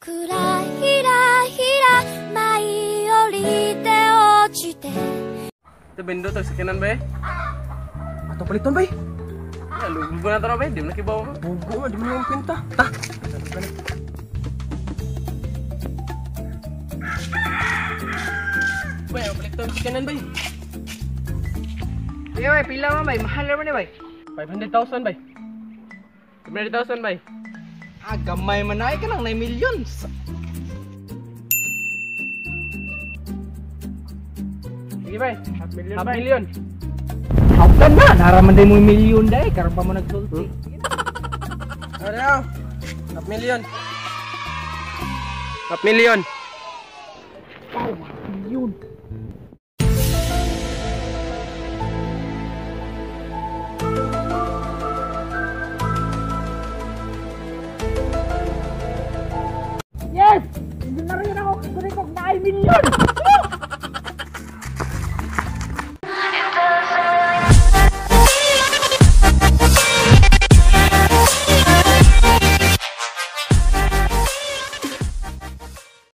くらひらひら舞い降りて落ちて Ito bendo to sakinan ba eh? Atau paliton bay? Ya lu guna taro ba? Di mo nakibaw mo. Bugo nga, di mo yung pinta. Ta! Bay, balik to sakinan bay. Iya bay, pila mo bay, mahal naman bay. 500,000 bay. 500,000 bay. Ah, gamay man ay ka lang 9 million. Sige bay, half million Half bay. million. Hawkan na, naraman day mo yung million day, karon pa mo nagsulti. Ano? Half million. Half million. Wow, million. Yes! Hindi na rin ako, recognize million!